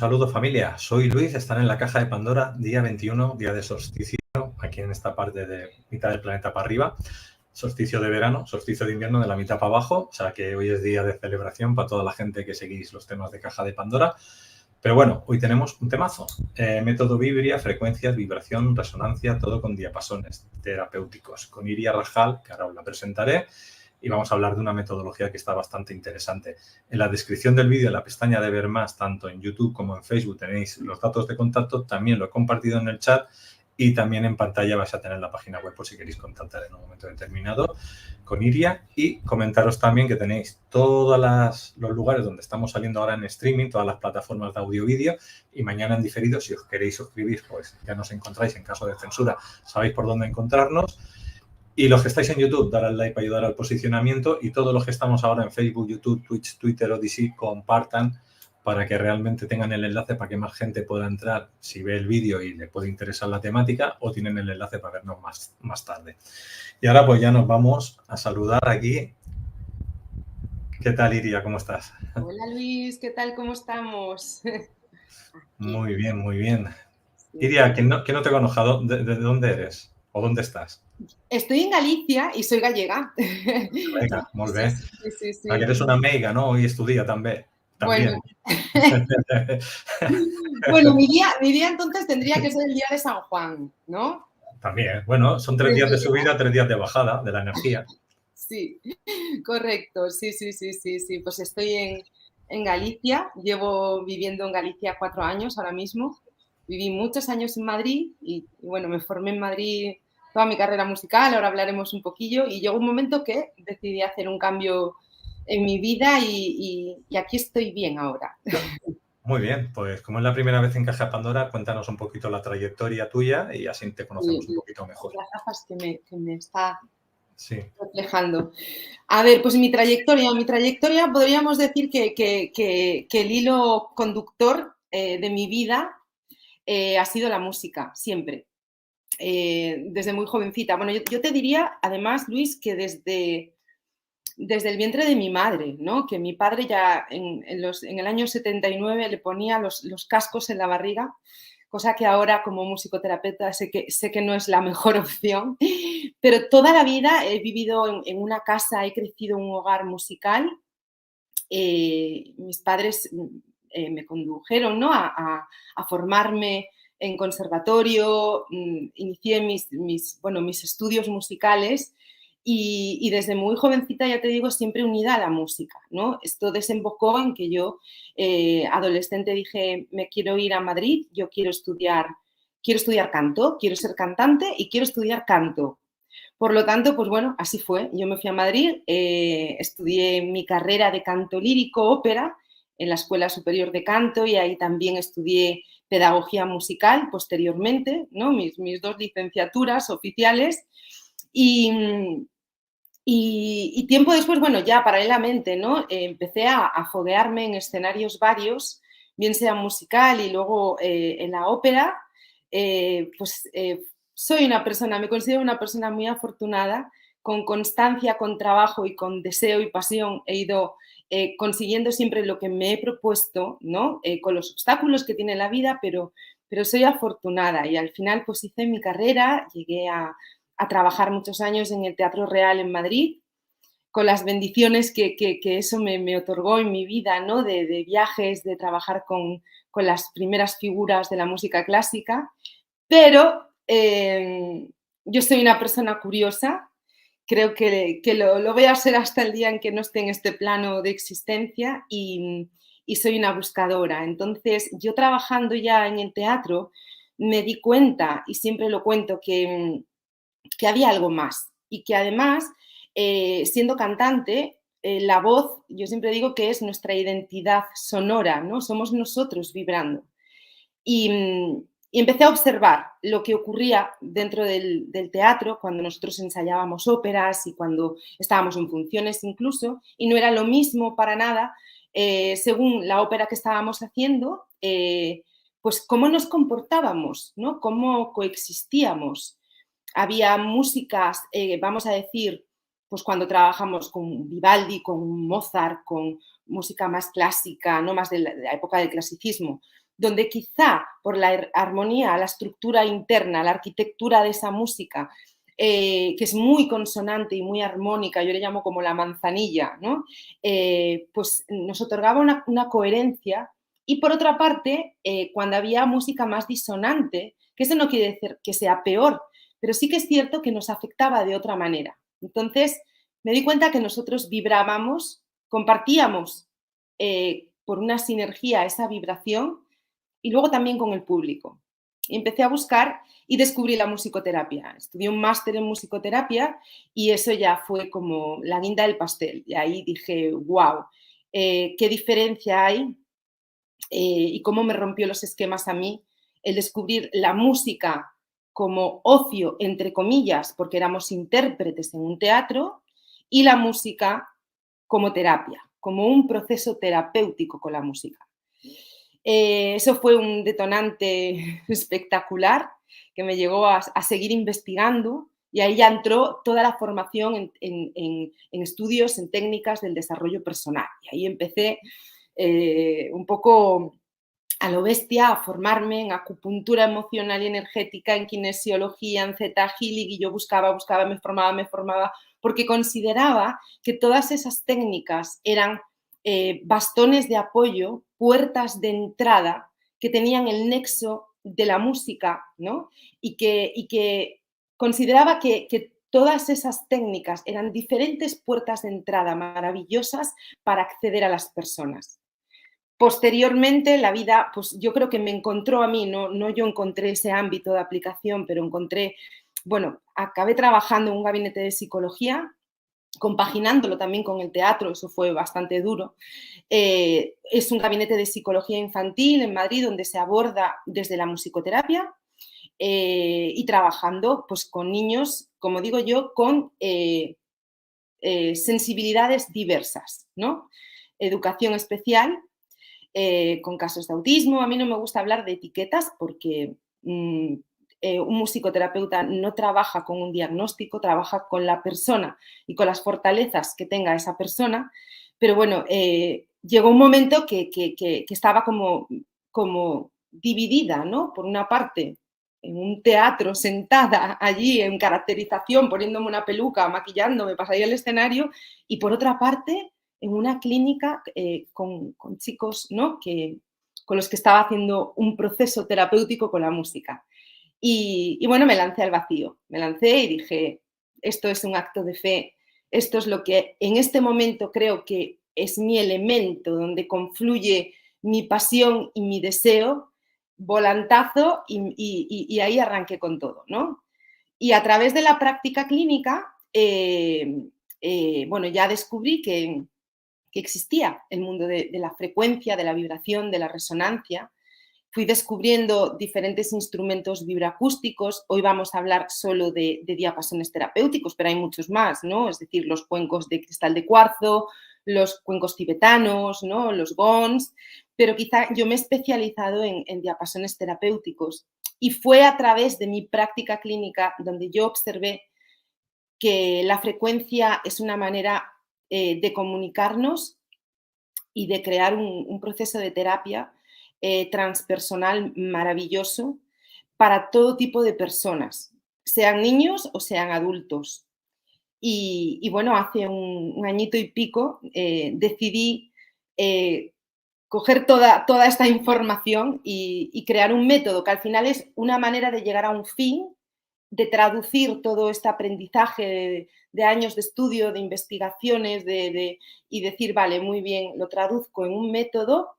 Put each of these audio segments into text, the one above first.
saludo familia, soy Luis, están en la caja de Pandora, día 21, día de solsticio, aquí en esta parte de mitad del planeta para arriba, solsticio de verano, solsticio de invierno de la mitad para abajo, o sea que hoy es día de celebración para toda la gente que seguís los temas de caja de Pandora. Pero bueno, hoy tenemos un temazo, método Vibria, frecuencias, vibración, resonancia, todo con diapasones terapéuticos, con Iria Rajal, que ahora os la presentaré, y vamos a hablar de una metodología que está bastante interesante. En la descripción del vídeo, en la pestaña de ver más, tanto en YouTube como en Facebook, tenéis los datos de contacto, también lo he compartido en el chat y también en pantalla vais a tener la página web por si queréis contactar en un momento determinado con Iria, y comentaros también que tenéis todos los lugares donde estamos saliendo ahora en streaming, todas las plataformas de audio-vídeo, y mañana en diferido, si os queréis suscribir, pues ya nos encontráis en caso de censura, sabéis por dónde encontrarnos. Y los que estáis en YouTube, dar al like para ayudar al posicionamiento, y todos los que estamos ahora en Facebook, YouTube, Twitch, Twitter, Odyssey, compartan para que realmente tengan el enlace para que más gente pueda entrar si ve el vídeo y le puede interesar la temática, o tienen el enlace para vernos más tarde. Y ahora pues ya nos vamos a saludar aquí. ¿Qué tal, Iria? ¿Cómo estás? Hola, Luis. ¿Qué tal? ¿Cómo estamos? Muy bien, muy bien. Sí. Iria, que no te conozco, ¿de dónde eres o dónde estás? Estoy en Galicia y soy gallega. Vinga, molt bé. Sí. Que eres una meiga, ¿no? Hoy es tu día también. Bueno, bueno, mi día entonces tendría que ser el día de San Juan, ¿no? También, bueno, son 3 días de subida, 3 días de bajada de la energía. Sí, correcto, sí. Pues estoy en Galicia, llevo viviendo en Galicia 4 años ahora mismo. Viví muchos años en Madrid y bueno, me formé en Madrid toda mi carrera musical, ahora hablaremos un poquillo, y llegó un momento que decidí hacer un cambio en mi vida y aquí estoy bien ahora. Muy bien, pues como es la primera vez en Caja de Pandora, cuéntanos un poquito la trayectoria tuya y así te conocemos un poquito mejor. Las gafas que me está Sí. reflejando. A ver, pues mi trayectoria podríamos decir que el hilo conductor de mi vida ha sido la música, siempre, desde muy jovencita. Bueno, yo te diría, además, Luis, que desde el vientre de mi madre, ¿no? Que mi padre ya en el año 79 le ponía los cascos en la barriga, cosa que ahora como musicoterapeuta sé que no es la mejor opción, pero toda la vida he vivido en una casa, he crecido en un hogar musical. Mis padres me condujeron, ¿no? a formarme en conservatorio, inicié mis estudios musicales y desde muy jovencita, ya te digo, siempre unida a la música, ¿no? Esto desembocó en que yo, adolescente, dije, me quiero ir a Madrid, yo quiero estudiar canto, quiero ser cantante y quiero estudiar canto. Por lo tanto, pues bueno, así fue. Yo me fui a Madrid, estudié mi carrera de canto lírico, ópera, en la Escuela Superior de Canto, y ahí también estudié pedagogía musical posteriormente, ¿no? Mis 2 licenciaturas oficiales. Y tiempo después, bueno, ya paralelamente, ¿no? Empecé a foguearme en escenarios varios, bien sea musical y luego en la ópera. Soy me considero una persona muy afortunada, con constancia, con trabajo y con deseo y pasión he ido consiguiendo siempre lo que me he propuesto, ¿no? Con los obstáculos que tiene la vida, pero soy afortunada, y al final pues hice mi carrera, llegué a trabajar muchos años en el Teatro Real en Madrid, con las bendiciones que eso me otorgó en mi vida, ¿no? De viajes, de trabajar con las primeras figuras de la música clásica. Pero yo soy una persona curiosa, creo que lo voy a ser hasta el día en que no esté en este plano de existencia, y soy una buscadora. Entonces, yo trabajando ya en el teatro, me di cuenta, y siempre lo cuento, que había algo más y que además, siendo cantante, la voz, yo siempre digo que es nuestra identidad sonora, ¿no? Somos nosotros vibrando. Y empecé a observar lo que ocurría dentro del teatro cuando nosotros ensayábamos óperas y cuando estábamos en funciones incluso, y no era lo mismo para nada, según la ópera que estábamos haciendo, pues cómo nos comportábamos, ¿no? Cómo coexistíamos. Había músicas, vamos a decir, pues cuando trabajamos con Vivaldi, con Mozart, con música más clásica, no más de la época del clasicismo, donde quizá por la armonía, la estructura interna, la arquitectura de esa música, que es muy consonante y muy armónica, yo le llamo como la manzanilla, ¿no? Pues nos otorgaba una coherencia. Y por otra parte, cuando había música más disonante, que eso no quiere decir que sea peor, pero sí que es cierto que nos afectaba de otra manera. Entonces, me di cuenta que nosotros vibrábamos, compartíamos por una sinergia esa vibración y luego también con el público. Y empecé a buscar y descubrí la musicoterapia. Estudié un máster en musicoterapia y eso ya fue como la guinda del pastel. Y ahí dije, wow, qué diferencia hay y cómo me rompió los esquemas a mí el descubrir la música como ocio, entre comillas, porque éramos intérpretes en un teatro, y la música como terapia, como un proceso terapéutico con la música. Eso fue un detonante espectacular que me llevó a seguir investigando y ahí ya entró toda la formación en estudios, en técnicas del desarrollo personal. Y ahí empecé un poco a lo bestia a formarme en acupuntura emocional y energética, en kinesiología, en Theta Healing, y yo buscaba, me formaba, porque consideraba que todas esas técnicas eran bastones de apoyo, puertas de entrada que tenían el nexo de la música, ¿no? Y que consideraba que todas esas técnicas eran diferentes puertas de entrada maravillosas para acceder a las personas. Posteriormente, la vida, pues yo creo que me encontró a mí, no yo encontré ese ámbito de aplicación, pero encontré, bueno, acabé trabajando en un gabinete de psicología, compaginándolo también con el teatro, eso fue bastante duro. Es un gabinete de psicología infantil en Madrid donde se aborda desde la musicoterapia y trabajando pues con niños, como digo yo, con sensibilidades diversas, ¿no? Educación especial, con casos de autismo. A mí no me gusta hablar de etiquetas porque un musicoterapeuta no trabaja con un diagnóstico, trabaja con la persona y con las fortalezas que tenga esa persona. Pero bueno, llegó un momento que estaba como dividida, ¿no? Por una parte, en un teatro, sentada allí en caracterización, poniéndome una peluca, maquillándome, pasaría el escenario, y por otra parte, en una clínica con chicos, ¿no? Con los que estaba haciendo un proceso terapéutico con la música. Y bueno, me lancé al vacío, me lancé y dije, esto es un acto de fe, esto es lo que en este momento creo que es mi elemento, donde confluye mi pasión y mi deseo, volantazo y ahí arranqué con todo, ¿no? Y a través de la práctica clínica, bueno, ya descubrí que existía el mundo de la frecuencia, de la vibración, de la resonancia. Fui descubriendo diferentes instrumentos vibroacústicos. Hoy vamos a hablar solo de diapasones terapéuticos, pero hay muchos más, ¿no? Es decir, los cuencos de cristal de cuarzo, los cuencos tibetanos, ¿no? Los gongs, pero quizá yo me he especializado en diapasones terapéuticos y fue a través de mi práctica clínica donde yo observé que la frecuencia es una manera de comunicarnos y de crear un proceso de terapia transpersonal maravilloso para todo tipo de personas, sean niños o sean adultos. Y bueno, hace un añito y pico decidí coger toda esta información y crear un método que al final es una manera de llegar a un fin, de traducir todo este aprendizaje de años de estudio, de investigaciones y decir, vale, muy bien, lo traduzco en un método,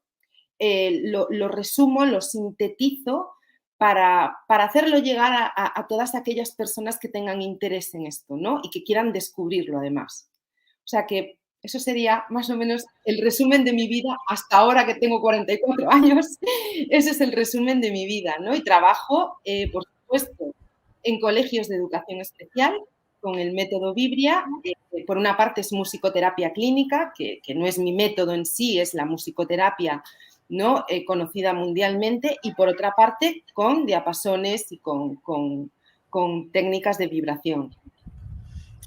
lo resumo, lo sintetizo para hacerlo llegar a todas aquellas personas que tengan interés en esto, ¿no? Y que quieran descubrirlo además. O sea que eso sería más o menos el resumen de mi vida hasta ahora que tengo 44 años. Ese es el resumen de mi vida, ¿no? Y trabajo, por supuesto, en colegios de educación especial con el método Vibria. Por una parte es musicoterapia clínica, que no es mi método en sí, es la musicoterapia, ¿no? Conocida mundialmente, y por otra parte con diapasones y con técnicas de vibración.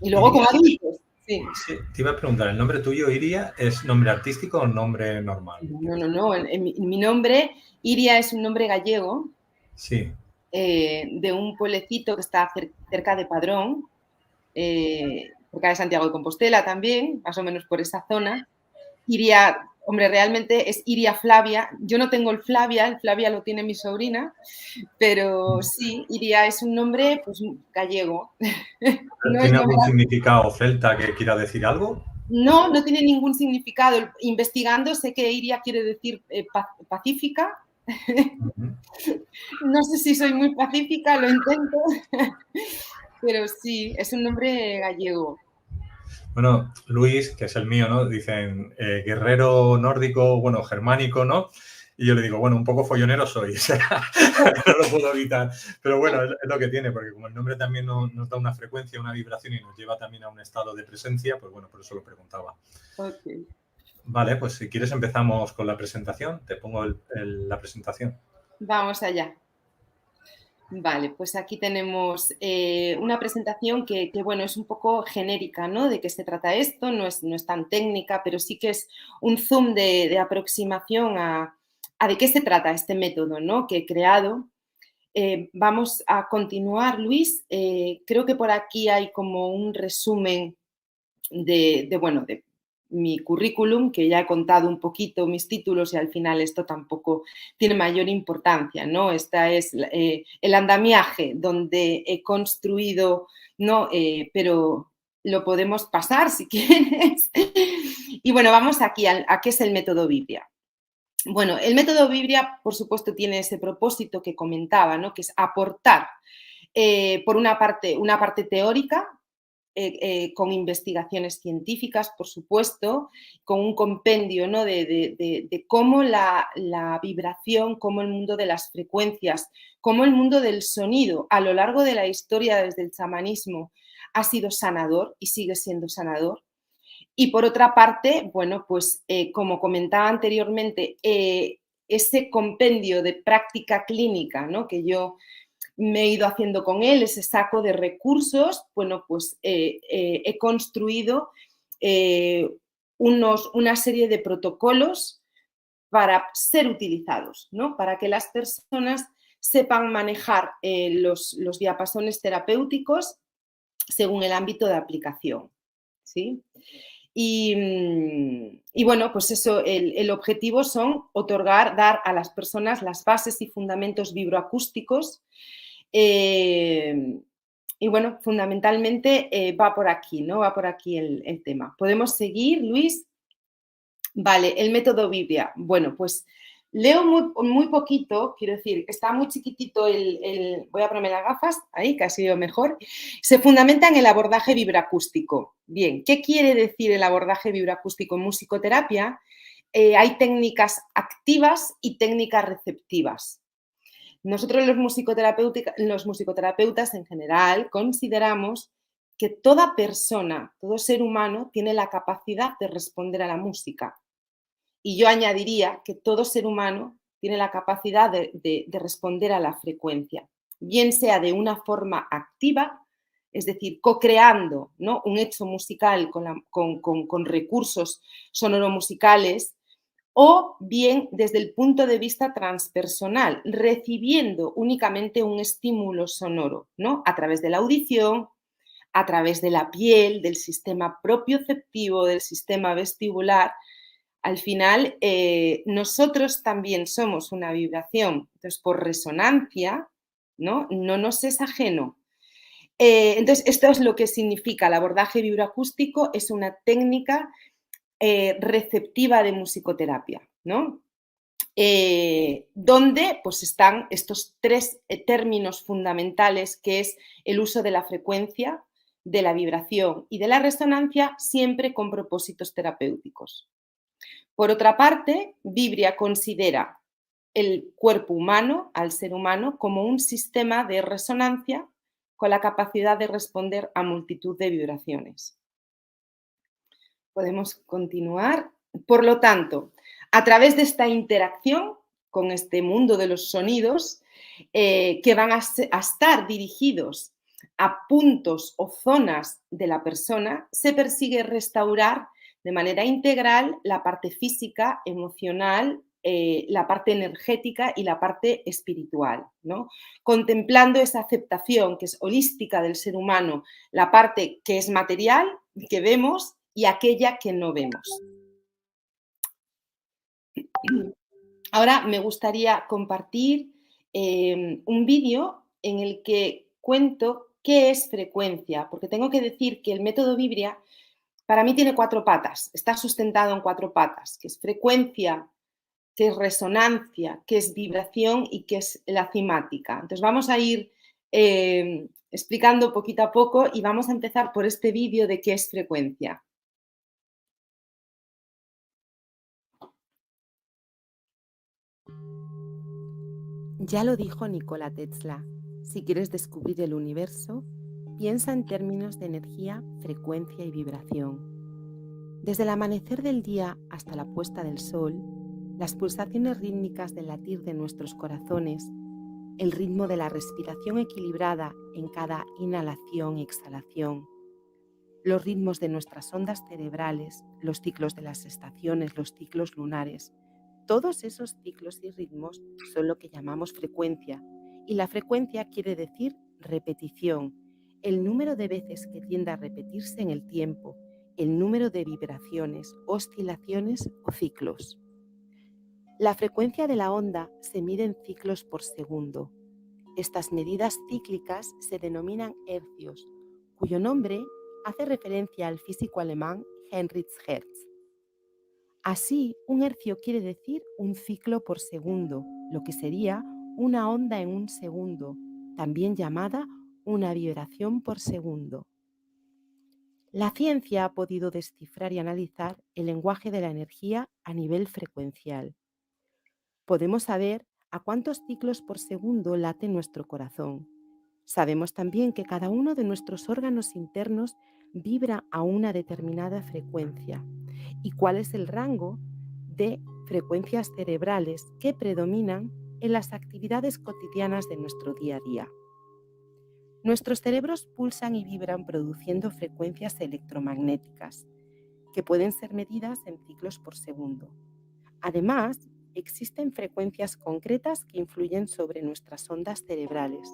Y luego con adultos. Sí. Sí, te iba a preguntar, ¿el nombre tuyo, Iria, es nombre artístico o nombre normal? No. Mi nombre, Iria, es un nombre gallego Sí. de un pueblecito que está cerca de Padrón, cerca de Santiago de Compostela también, más o menos por esa zona. Iria, hombre, realmente es Iria Flavia. Yo no tengo el Flavia lo tiene mi sobrina, pero sí, Iria es un nombre pues, gallego. No es ¿Tiene nombre. algún significado celta que quiera decir algo? No, no tiene ningún significado. Investigando sé que Iria quiere decir pacífica. Ujú. No sé si soy muy pacífica, lo intento, pero sí, es un nombre gallego. Bueno, Luis, que es el mío, ¿no? Dicen guerrero nórdico, bueno, germánico, ¿no? Y yo le digo, bueno, un poco follonero soy, o sea, no lo puedo evitar. Pero bueno, es lo que tiene, porque como el nombre también nos da una frecuencia, una vibración y nos lleva también a un estado de presencia, pues bueno, por eso lo preguntaba. Okay. Vale, pues si quieres empezamos con la presentación. Te pongo la presentación. Vamos allá. Vale, pues aquí tenemos una presentación que, bueno, es un poco genérica, ¿no? De qué se trata esto, no es tan técnica, pero sí que es un zoom de aproximación a de qué se trata este método, ¿no? Que he creado. Vamos a continuar, Luis. Creo que por aquí hay como un resumen bueno, de mi currículum, que ya he contado un poquito mis títulos y al final esto tampoco tiene mayor importancia, ¿no? Esta es el andamiaje donde he construido, ¿no? Pero lo podemos pasar si quieres. Y bueno, vamos aquí a qué es el método Vibria. Bueno, el método Vibria, por supuesto, tiene ese propósito que comentaba, ¿no? Que es aportar, por una parte teórica, con investigaciones científicas, por supuesto, con un compendio, ¿no? de cómo la vibración, cómo el mundo de las frecuencias, cómo el mundo del sonido a lo largo de la historia desde el chamanismo ha sido sanador y sigue siendo sanador. Y por otra parte, bueno, pues como comentaba anteriormente, ese compendio de práctica clínica, ¿no? Que yo me he ido haciendo con él, ese saco de recursos, bueno, pues he construido una serie de protocolos para ser utilizados, ¿no? Para que las personas sepan manejar los diapasones terapéuticos según el ámbito de aplicación, ¿sí? Y bueno, pues eso, el objetivo son dar a las personas las bases y fundamentos vibroacústicos. Y bueno, fundamentalmente va por aquí, ¿no? Va por aquí el tema. ¿Podemos seguir, Luis? Vale, el método Biblia. Bueno, pues leo muy poquito, quiero decir, está muy chiquitito voy a ponerme las gafas, ahí, que ha sido mejor. Se fundamenta en el abordaje vibroacústico. Bien, ¿qué quiere decir el abordaje vibroacústico en musicoterapia? Hay técnicas activas y técnicas receptivas. Nosotros los musicoterapeutas en general consideramos que toda persona, todo ser humano tiene la capacidad de responder a la música. Y yo añadiría que todo ser humano tiene la capacidad de responder a la frecuencia, bien sea de una forma activa, es decir, co-creando, ¿no? Un hecho musical con recursos sonoromusicales, o bien desde el punto de vista transpersonal, recibiendo únicamente un estímulo sonoro, ¿no? A través de la audición, a través de la piel, del sistema propioceptivo, del sistema vestibular. Al final, nosotros también somos una vibración. Entonces, por resonancia, ¿no? No nos es ajeno. Entonces, esto es lo que significa el abordaje vibroacústico, es una técnica receptiva de musicoterapia, ¿no? Donde pues están estos tres términos fundamentales, que es el uso de la frecuencia, de la vibración y de la resonancia, siempre con propósitos terapéuticos. Por otra parte, Vibria considera el cuerpo humano, al ser humano, como un sistema de resonancia con la capacidad de responder a multitud de vibraciones. Podemos continuar. Por lo tanto, a través de esta interacción con este mundo de los sonidos, que van a estar dirigidos a puntos o zonas de la persona, se persigue restaurar de manera integral la parte física, emocional, la parte energética y la parte espiritual, ¿no? Contemplando esa aceptación que es holística del ser humano, la parte que es material, que vemos, y aquella que no vemos. Ahora me gustaría compartir un vídeo en el que cuento qué es frecuencia, porque tengo que decir que el método Vibria para mí tiene 4 patas, está sustentado en 4 patas, que es frecuencia, que es resonancia, que es vibración y que es la cimática. Entonces vamos a ir explicando poquito a poco y vamos a empezar por este vídeo de qué es frecuencia. Ya lo dijo Nikola Tesla, si quieres descubrir el universo, piensa en términos de energía, frecuencia y vibración. Desde el amanecer del día hasta la puesta del sol, las pulsaciones rítmicas del latir de nuestros corazones, el ritmo de la respiración equilibrada en cada inhalación y exhalación, los ritmos de nuestras ondas cerebrales, los ciclos de las estaciones, los ciclos lunares, todos esos ciclos y ritmos son lo que llamamos frecuencia, y la frecuencia quiere decir repetición, el número de veces que tiende a repetirse en el tiempo, el número de vibraciones, oscilaciones o ciclos. La frecuencia de la onda se mide en ciclos por segundo. Estas medidas cíclicas se denominan hercios, cuyo nombre hace referencia al físico alemán Heinrich Hertz. Así, un hercio quiere decir un ciclo por segundo, lo que sería una onda en un segundo, también llamada una vibración por segundo. La ciencia ha podido descifrar y analizar el lenguaje de la energía a nivel frecuencial. Podemos saber a cuántos ciclos por segundo late nuestro corazón. Sabemos también que cada uno de nuestros órganos internos vibra a una determinada frecuencia y cuál es el rango de frecuencias cerebrales que predominan en las actividades cotidianas de nuestro día a día. Nuestros cerebros pulsan y vibran produciendo frecuencias electromagnéticas que pueden ser medidas en ciclos por segundo. Además, existen frecuencias concretas que influyen sobre nuestras ondas cerebrales.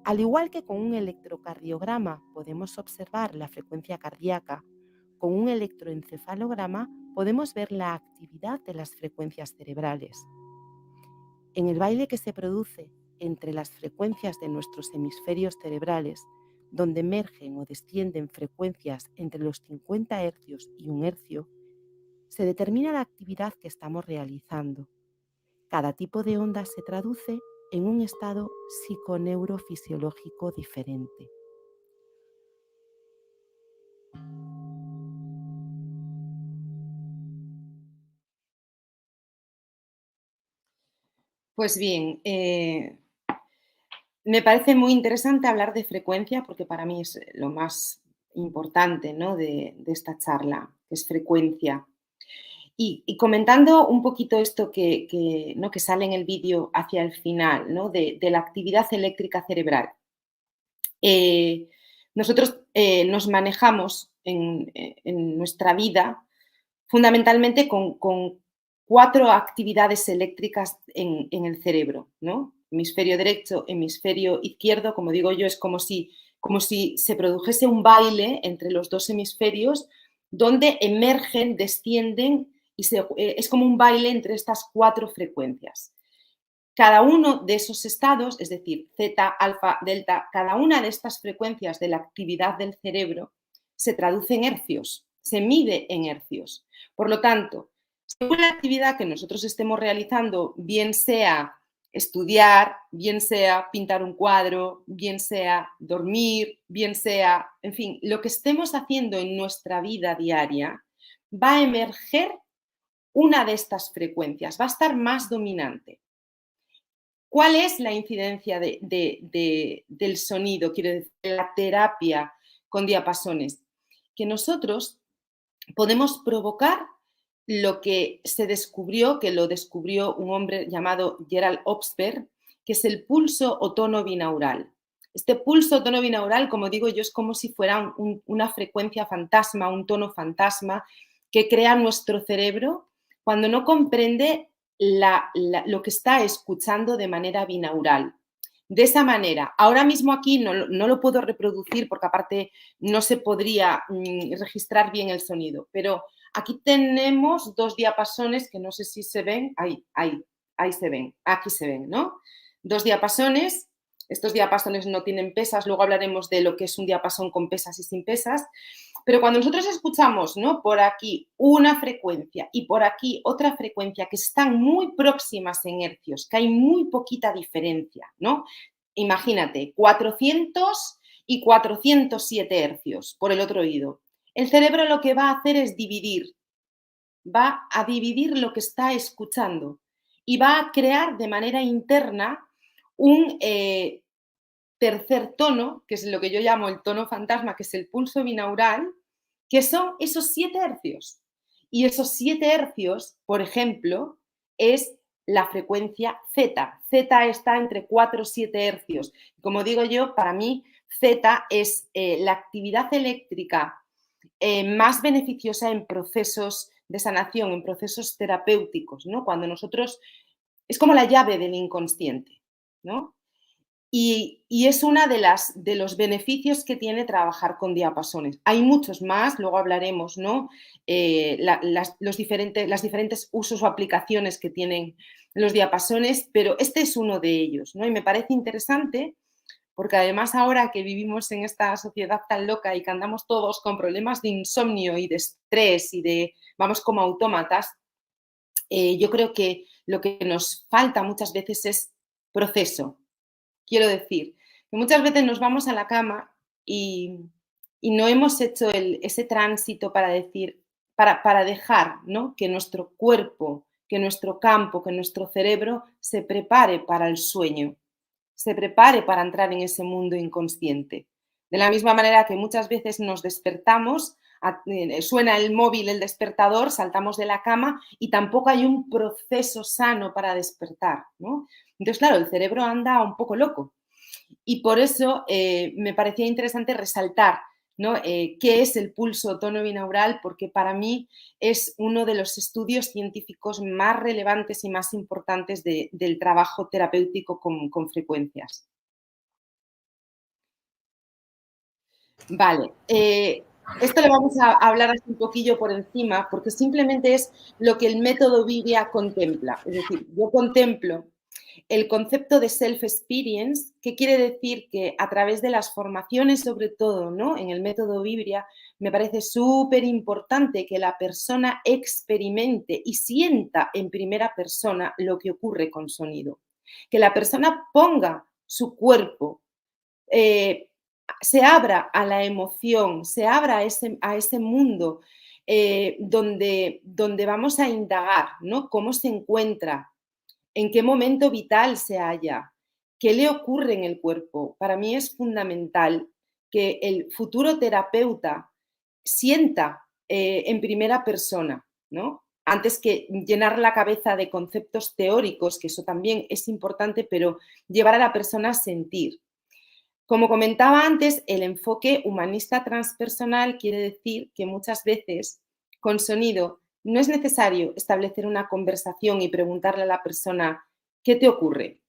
Al igual que con un electrocardiograma podemos observar la frecuencia cardíaca, con un electroencefalograma podemos ver la actividad de las frecuencias cerebrales. En el baile que se produce entre las frecuencias de nuestros hemisferios cerebrales, donde emergen o descienden frecuencias entre los 50 hercios y 1 hercio, se determina la actividad que estamos realizando. Cada tipo de onda se traduce en un estado psiconeurofisiológico diferente. Pues bien, me parece muy interesante hablar de frecuencia porque para mí es lo más importante, ¿no?, de esta charla, que es frecuencia. Y comentando un poquito esto ¿no?, que sale en el vídeo hacia el final, ¿no?, de la actividad eléctrica cerebral. Nosotros nos manejamos en nuestra vida fundamentalmente con 4 actividades eléctricas en el cerebro, ¿no? Hemisferio derecho, hemisferio izquierdo, como digo yo, es como si se produjese un baile entre los 2 hemisferios donde emergen, descienden y es como un baile entre estas 4 frecuencias. Cada uno de esos estados, es decir, zeta, alfa, delta, cada una de estas frecuencias de la actividad del cerebro se traduce en hercios, se mide en hercios. Por lo tanto, según la actividad que nosotros estemos realizando, bien sea estudiar, bien sea pintar un cuadro, bien sea dormir, bien sea, en fin, lo que estemos haciendo en nuestra vida diaria, va a emerger una de estas frecuencias, va a estar más dominante. ¿Cuál es la incidencia del sonido? Quiero decir, la terapia con diapasones. Que nosotros podemos provocar lo que se descubrió, que lo descubrió un hombre llamado Gerald Obsberg, que es el pulso o tono binaural. Este pulso tono binaural, como digo yo, es como si fuera una frecuencia fantasma, un tono fantasma que crea nuestro cerebro cuando no comprende lo que está escuchando de manera binaural. De esa manera, ahora mismo aquí no lo puedo reproducir porque aparte no se podría registrar bien el sonido, pero aquí tenemos 2 diapasones que no sé si se ven, ahí se ven, aquí se ven, ¿no? 2 diapasones. Estos diapasones no tienen pesas, luego hablaremos de lo que es un diapasón con pesas y sin pesas, pero cuando nosotros escuchamos, ¿no?, por aquí una frecuencia y por aquí otra frecuencia que están muy próximas en hercios, que hay muy poquita diferencia, ¿no? Imagínate, 400 y 407 hercios por el otro oído. El cerebro lo que va a hacer es va a dividir lo que está escuchando y va a crear de manera interna un tercer tono, que es lo que yo llamo el tono fantasma, que es el pulso binaural, que son esos 7 hercios. Y esos 7 hercios, por ejemplo, es la frecuencia Z. Z está entre 4 y 7 hercios. Como digo yo, para mí Z es la actividad eléctrica más beneficiosa en procesos de sanación, en procesos terapéuticos, ¿no? Cuando nosotros, es como la llave del inconsciente, ¿no? Y es una de los beneficios que tiene trabajar con diapasones. Hay muchos más, luego hablaremos, ¿no? Las diferentes usos o aplicaciones que tienen los diapasones, pero este es uno de ellos, ¿no? Y me parece interesante porque además ahora que vivimos en esta sociedad tan loca y que andamos todos con problemas de insomnio y de estrés y vamos como autómatas, yo creo que lo que nos falta muchas veces es proceso. Quiero decir, que muchas veces nos vamos a la cama y no hemos hecho ese tránsito para decir, para dejar, ¿no?, que nuestro cuerpo, que nuestro campo, que nuestro cerebro se prepare para el sueño, se prepare para entrar en ese mundo inconsciente. De la misma manera que muchas veces nos despertamos, suena el móvil, el despertador, saltamos de la cama y tampoco hay un proceso sano para despertar, ¿no? Entonces, claro, el cerebro anda un poco loco y por eso me parecía interesante resaltar, ¿no?, qué es el pulso tono binaural, porque para mí es uno de los estudios científicos más relevantes y más importantes del trabajo terapéutico con frecuencias. Vale, esto lo vamos a hablar así un poquillo por encima, porque simplemente es lo que el método Vibria contempla. Es decir, yo contemplo el concepto de self-experience, que quiere decir que a través de las formaciones, sobre todo, ¿no?, en el método Vibria, me parece súper importante que la persona experimente y sienta en primera persona lo que ocurre con sonido. Que la persona ponga su cuerpo, se abra a la emoción, se abra a ese mundo donde vamos a indagar, ¿no?, cómo se encuentra, en qué momento vital se halla, qué le ocurre en el cuerpo. Para mí es fundamental que el futuro terapeuta sienta en primera persona, ¿no?, antes que llenar la cabeza de conceptos teóricos, que eso también es importante, pero llevar a la persona a sentir. Como comentaba antes, el enfoque humanista transpersonal quiere decir que muchas veces con sonido no es necesario establecer una conversación y preguntarle a la persona, ¿qué te ocurre?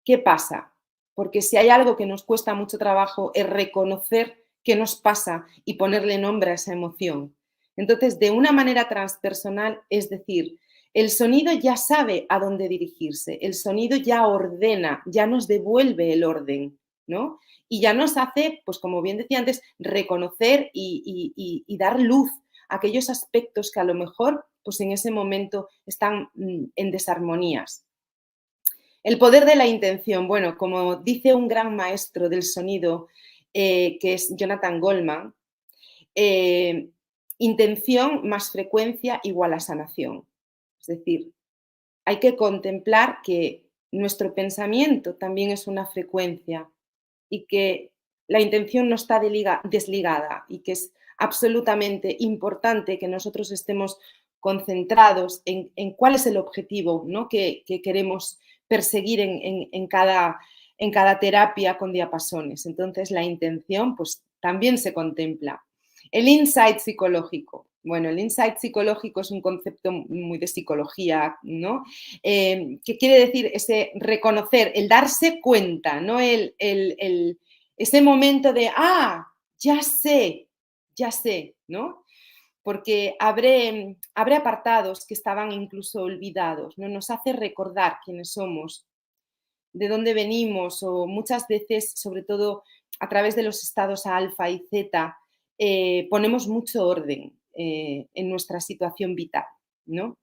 ¿Qué pasa? Porque si hay algo que nos cuesta mucho trabajo es reconocer qué nos pasa y ponerle nombre a esa emoción. Entonces, de una manera transpersonal, es decir, el sonido ya sabe a dónde dirigirse, el sonido ya ordena, ya nos devuelve el orden, ¿no? Y ya nos hace, pues como bien decía antes, reconocer y dar luz a aquellos aspectos que a lo mejor, pues en ese momento están en desarmonías. El poder de la intención. Bueno, como dice un gran maestro del sonido, que es Jonathan Goldman, intención más frecuencia igual a sanación. Es decir, hay que contemplar que nuestro pensamiento también es una frecuencia y que la intención no está desligada y que es absolutamente importante que nosotros estemos concentrados en cuál es el objetivo, ¿no?, que queremos perseguir en cada en cada terapia con diapasones. Entonces, la intención pues también se contempla. El insight psicológico. Bueno, el insight psicológico es un concepto muy de psicología, ¿no? ¿Qué quiere decir? Ese reconocer, el darse cuenta, ¿no? Ese momento de, ya sé, ¿no? Porque abre apartados que estaban incluso olvidados, ¿no? Nos hace recordar quiénes somos, de dónde venimos, o muchas veces, sobre todo a través de los estados alfa y zeta, ponemos mucho orden en nuestra situación vital, ¿no?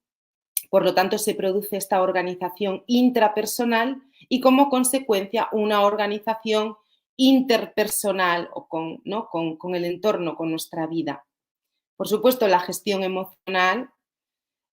Por lo tanto, se produce esta organización intrapersonal y, como consecuencia, una organización interpersonal o con el entorno, con nuestra vida. Por supuesto, la gestión emocional,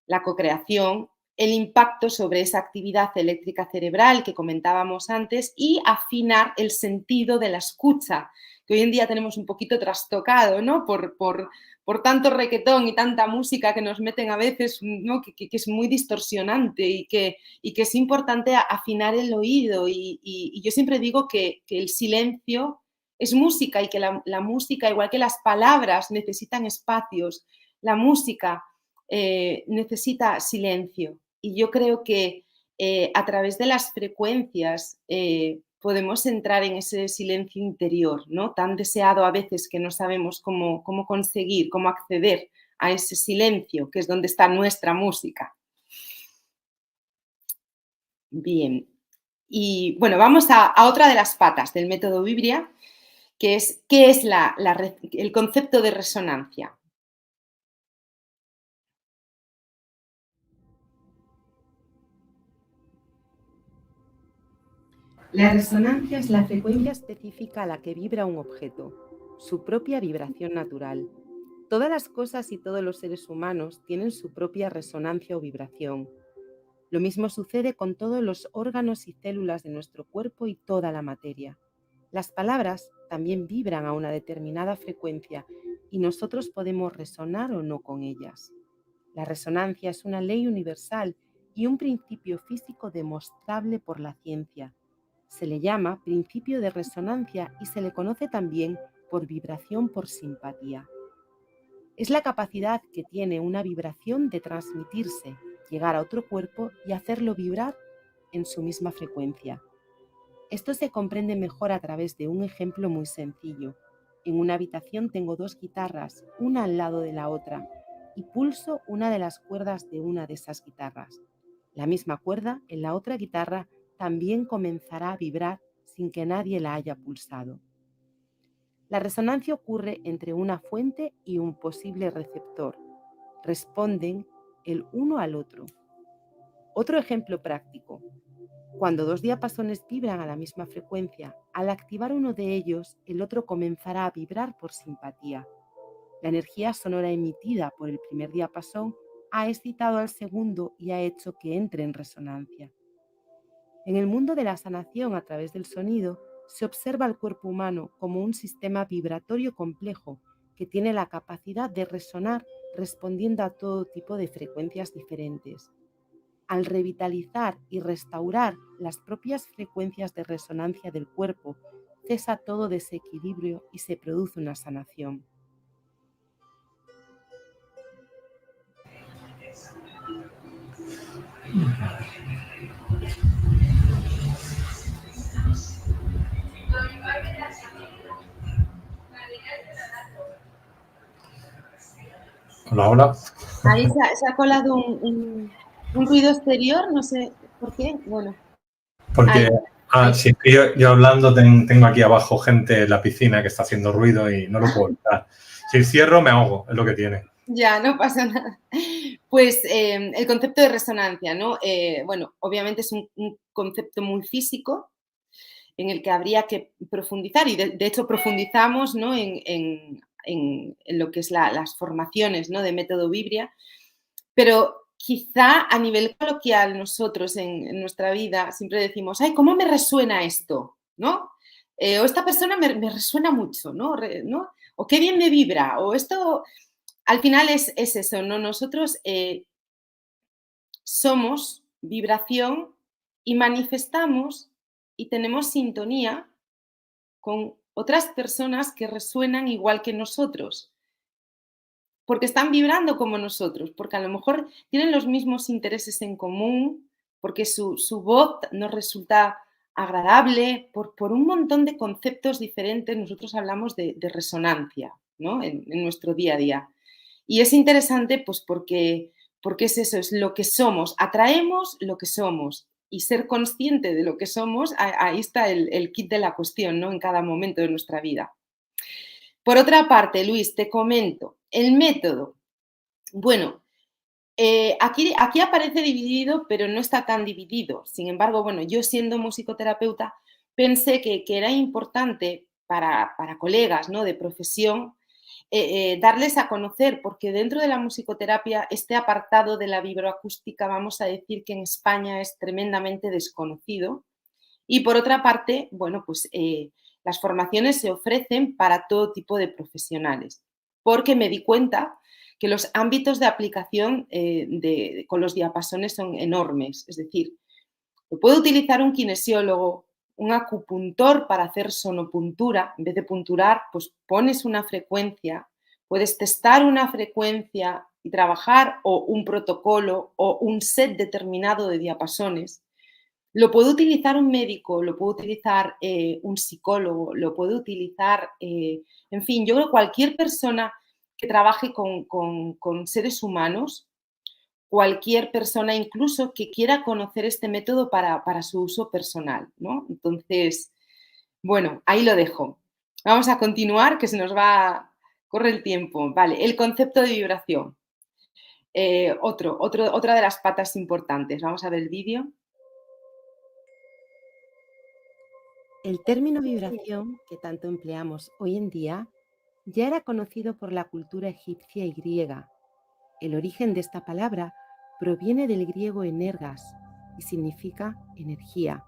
la cocreación, el impacto sobre esa actividad eléctrica cerebral que comentábamos antes y afinar el sentido de la escucha, que hoy en día tenemos un poquito trastocado, ¿no? Por tanto requetón y tanta música que nos meten a veces, ¿no? que es muy distorsionante y que es importante afinar el oído. Y yo siempre digo que el silencio es música y que la música, igual que las palabras, necesitan espacios. La música necesita silencio. Y yo creo que a través de las frecuencias podemos entrar en ese silencio interior, ¿no? Tan deseado a veces que no sabemos cómo conseguir, cómo acceder a ese silencio, que es donde está nuestra música. Bien. Y bueno, vamos a otra de las patas del método Vibria, que es ¿qué es el concepto de resonancia? La resonancia es la frecuencia específica a la que vibra un objeto, su propia vibración natural. Todas las cosas y todos los seres humanos tienen su propia resonancia o vibración. Lo mismo sucede con todos los órganos y células de nuestro cuerpo y toda la materia. Las palabras también vibran a una determinada frecuencia y nosotros podemos resonar o no con ellas. La resonancia es una ley universal y un principio físico demostrable por la ciencia. Se le llama principio de resonancia y se le conoce también por vibración por simpatía. Es la capacidad que tiene una vibración de transmitirse, llegar a otro cuerpo y hacerlo vibrar en su misma frecuencia. Esto se comprende mejor a través de un ejemplo muy sencillo. En una habitación tengo dos guitarras, una al lado de la otra, y pulso una de las cuerdas de una de esas guitarras. La misma cuerda en la otra guitarra también comenzará a vibrar sin que nadie la haya pulsado. La resonancia ocurre entre una fuente y un posible receptor. Responden el uno al otro. Otro ejemplo práctico. Cuando dos diapasones vibran a la misma frecuencia, al activar uno de ellos, el otro comenzará a vibrar por simpatía. La energía sonora emitida por el primer diapasón ha excitado al segundo y ha hecho que entre en resonancia. En el mundo de la sanación a través del sonido, se observa al cuerpo humano como un sistema vibratorio complejo que tiene la capacidad de resonar respondiendo a todo tipo de frecuencias diferentes. Al revitalizar y restaurar las propias frecuencias de resonancia del cuerpo, cesa todo desequilibrio y se produce una sanación. Hola, hola. Ahí se ha colado un ruido exterior, no sé por qué. Bueno. Porque si estoy yo hablando, tengo aquí abajo gente en la piscina que está haciendo ruido y no lo puedo evitar. Si cierro, me ahogo, es lo que tiene. Ya, no pasa nada. Pues el concepto de resonancia, ¿no? Bueno, obviamente es un concepto muy físico en el que habría que profundizar y de hecho profundizamos, ¿no? en lo que es las formaciones, ¿no? de método Vibria, pero quizá a nivel coloquial nosotros en nuestra vida siempre decimos, ay, ¿cómo me resuena esto? ¿No? O esta persona me resuena mucho, ¿no? O qué bien me vibra, o esto, al final es eso, ¿no? Nosotros somos vibración y manifestamos y tenemos sintonía con otras personas que resuenan igual que nosotros, porque están vibrando como nosotros, porque a lo mejor tienen los mismos intereses en común, porque su voz nos resulta agradable, por un montón de conceptos diferentes. Nosotros hablamos de resonancia, ¿no? En nuestro día a día. Y es interesante pues porque es eso, es lo que somos, atraemos lo que somos y ser consciente de lo que somos, ahí está el kit de la cuestión, ¿no? En cada momento de nuestra vida. Por otra parte, Luis, te comento, el método. Bueno, aquí aparece dividido, pero no está tan dividido. Sin embargo, bueno, yo siendo musicoterapeuta pensé que era importante para colegas, ¿no?, de profesión, darles a conocer, porque dentro de la musicoterapia este apartado de la vibroacústica, vamos a decir que en España es tremendamente desconocido. Y por otra parte, bueno, pues las formaciones se ofrecen para todo tipo de profesionales, porque me di cuenta que los ámbitos de aplicación con los diapasones son enormes. Es decir, lo puede utilizar un kinesiólogo, un acupuntor para hacer sonopuntura. En vez de punturar, pues pones una frecuencia, puedes testar una frecuencia y trabajar, o un protocolo o un set determinado de diapasones. Lo puede utilizar un médico, lo puede utilizar un psicólogo, lo puede utilizar, en fin, yo creo que cualquier persona que trabaje con seres humanos, cualquier persona incluso que quiera conocer este método para su uso personal, ¿no? Entonces, bueno, ahí lo dejo. Vamos a continuar, que se nos va, corre el tiempo. Vale, el concepto de vibración. Otra de las patas importantes. Vamos a ver el vídeo. El término vibración, que tanto empleamos hoy en día, ya era conocido por la cultura egipcia y griega. El origen de esta palabra proviene del griego energas y significa energía.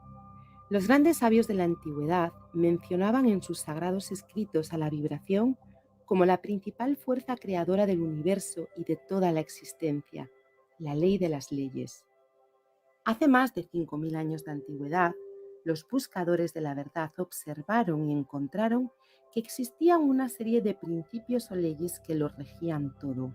Los grandes sabios de la antigüedad mencionaban en sus sagrados escritos a la vibración como la principal fuerza creadora del universo y de toda la existencia, la ley de las leyes. Hace más de 5.000 años de antigüedad, los buscadores de la verdad observaron y encontraron que existían una serie de principios o leyes que lo regían todo.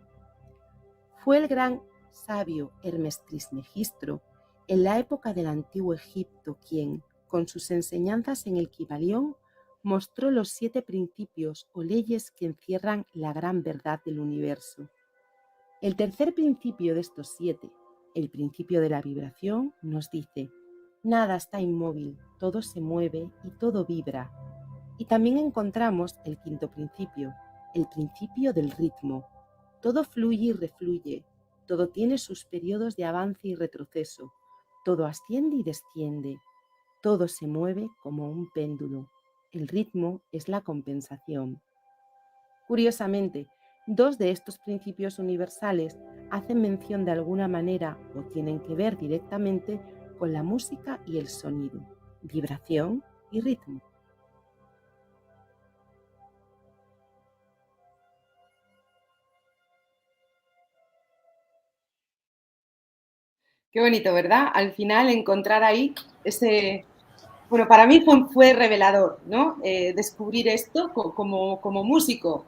Fue el gran sabio Hermes Trismegistro, en la época del Antiguo Egipto, quien, con sus enseñanzas en el Kybalión, mostró los 7 principios o leyes que encierran la gran verdad del universo. El tercer principio de estos 7, el principio de la vibración, nos dice: nada está inmóvil, todo se mueve y todo vibra. Y también encontramos el quinto principio, el principio del ritmo. Todo fluye y refluye, todo tiene sus periodos de avance y retroceso, todo asciende y desciende, todo se mueve como un péndulo. El ritmo es la compensación. Curiosamente, 2 de estos principios universales hacen mención de alguna manera o tienen que ver directamente con la música y el sonido, vibración y ritmo. Qué bonito, ¿verdad? Al final encontrar ahí ese... Bueno, para mí fue revelador, ¿no? Descubrir esto como músico.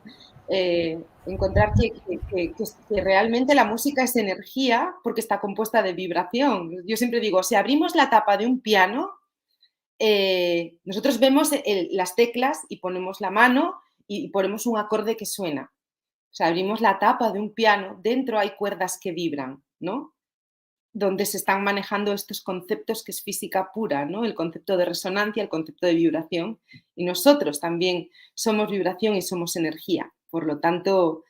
Encontrar que realmente la música es energía porque está compuesta de vibración. Yo siempre digo, si abrimos la tapa de un piano, nosotros vemos las teclas y ponemos la mano y ponemos un acorde que suena. O sea, abrimos la tapa de un piano, dentro hay cuerdas que vibran, ¿no? Donde se están manejando estos conceptos que es física pura, ¿no? El concepto de resonancia, el concepto de vibración. Y nosotros también somos vibración y somos energía. Por lo tanto,